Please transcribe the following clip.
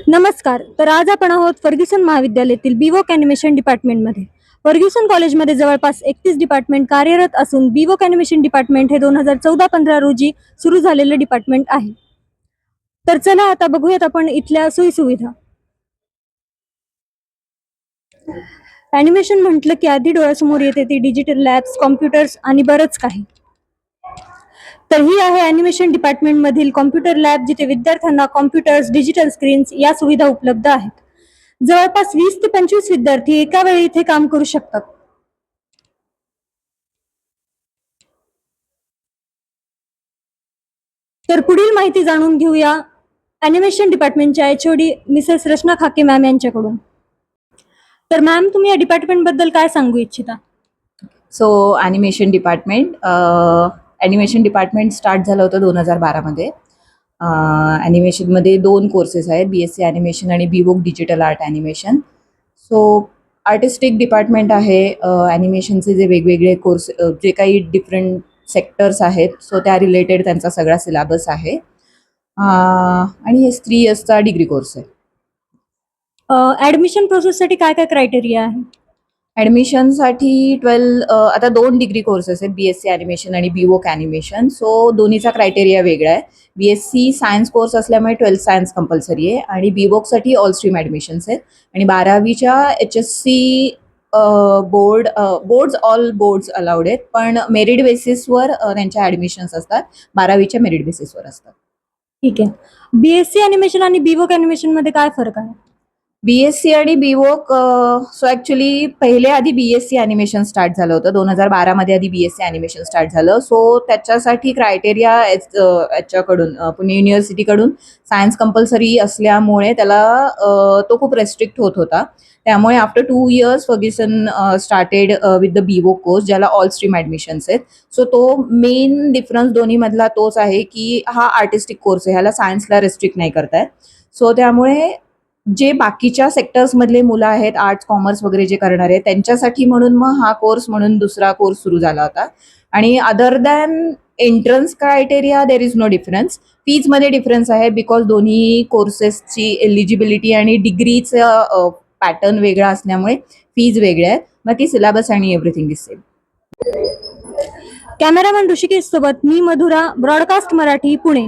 नमस्कार. तर आज आपण आहोत फर्ग्युसन महाविद्यालयातील बीवोक ॲनिमेशन डिपार्टमेंटमध्ये. फर्ग्युसन कॉलेजमध्ये जवळपास 31 डिपार्टमेंट कार्यरत असून बीवोक ॲनिमेशन डिपार्टमेंट हे 2014-15 रोजी सुरू झालेले डिपार्टमेंट आहे. तर चला आता बघूयात आपण इथल्या सोयीसुविधा. ॲनिमेशन म्हटलं की आधी डोळ्यासमोर येते ती डिजिटल लॅब्स, कॉम्प्युटर्स आणि बरंच काही. तर ही आहे ॲनिमेशन डिपार्टमेंटमधील कॉम्प्युटर लॅब, जिथे विद्यार्थ्यांना कॉम्प्युटर्स, डिजिटल स्क्रीन्स या सुविधा उपलब्ध आहेत. जवळपास 20 ते 25 विद्यार्थी एका वेळी इथे काम करू शकतात. तर पुढील माहिती जाणून घेऊया ॲनिमेशन डिपार्टमेंटच्या एचओडी मिसेस रचना खाके मॅम यांच्याकडून. तर मॅम, तुम्ही या डिपार्टमेंट बद्दल काय सांगू इच्छिता? ॲनिमेशन डिपार्टमेंट स्टार्ट झालं होतं 2012मध्ये. ॲनिमेशनमध्ये 2 कोर्सेस आहेत, BSc ॲनिमेशन आणि BVoc digital art animation. So artistic department आहे. ॲनिमेशनचे जे वेगवेगळे कोर्स, जे काही डिफरंट सेक्टर्स आहेत, सो त्या रिलेटेड त्यांचा सगळा सिलेबस आहे. आणि हे 3 इयर्सचा डिग्री कोर्स आहे. ॲडमिशन प्रोसेससाठी काय काय क्रायटेरिया आहे? ॲडमिशनसाठी आता 2 डिग्री कोर्सेस आहेत, BSc ॲनिमेशन आणि बीवोक ॲनिमेशन. सो दोन्हीचा क्रायटेरिया वेगळा आहे. BSc सायन्स कोर्स असल्यामुळे 12th सायन्स कंपल्सरी आहे आणि बीवोकसाठी ऑल स्ट्रीम ॲडमिशन्स आहेत. आणि 12वीच्या HSC boards all boards allowed आहेत, पण मेरिट बेसिसवर त्यांच्या ॲडमिशन्स असतात. 12वीच्या मेरिट बेसिसवर असतात. ठीक आहे. BSc ॲनिमेशन आणि बीवोक ॲनिमेशनमध्ये काय फरक आहे? BSc आणि बीवोक, सो ॲक्च्युली पहिले आधी BSc ॲनिमेशन स्टार्ट झालं होतं. 2012मध्ये आधी BSc ॲनिमेशन स्टार्ट झालं. सो त्याच्यासाठी क्रायटेरिया याच्याकडून, पुणे युनिव्हर्सिटीकडून सायन्स कंपल्सरी असल्यामुळे त्याला तो खूप रेस्ट्रिक्ट होत होता. त्यामुळे after 2 years Ferguson started with the BVoc course, ज्याला ऑल स्ट्रीम ॲडमिशन्स आहेत. सो तो मेन डिफरन्स दोन्हीमधला तोच आहे की हा आर्टिस्टिक कोर्स आहे, ह्याला सायन्सला रेस्ट्रिक्ट नाही करतायत. सो त्यामुळे जे बाकीच्या सेक्टर्समधले मुलं आहेत, आर्ट्स, कॉमर्स वगैरे जे करणार आहेत, त्यांच्यासाठी म्हणून मग हा कोर्स म्हणून दुसरा कोर्स सुरू झाला होता. आणि other than entrance criteria there is no difference. फीजमध्ये डिफरन्स आहे, बिकॉज दोन्ही कोर्सेसची एलिजिबिलिटी आणि डिग्रीचं पॅटर्न वेगळा असल्यामुळे फीज वेगळ्या आहेत. बाकी सिलेबस आणि everything is same. Cameraman Rishikesh सोबत मी मधुरा, ब्रॉडकास्ट मराठी, पुणे.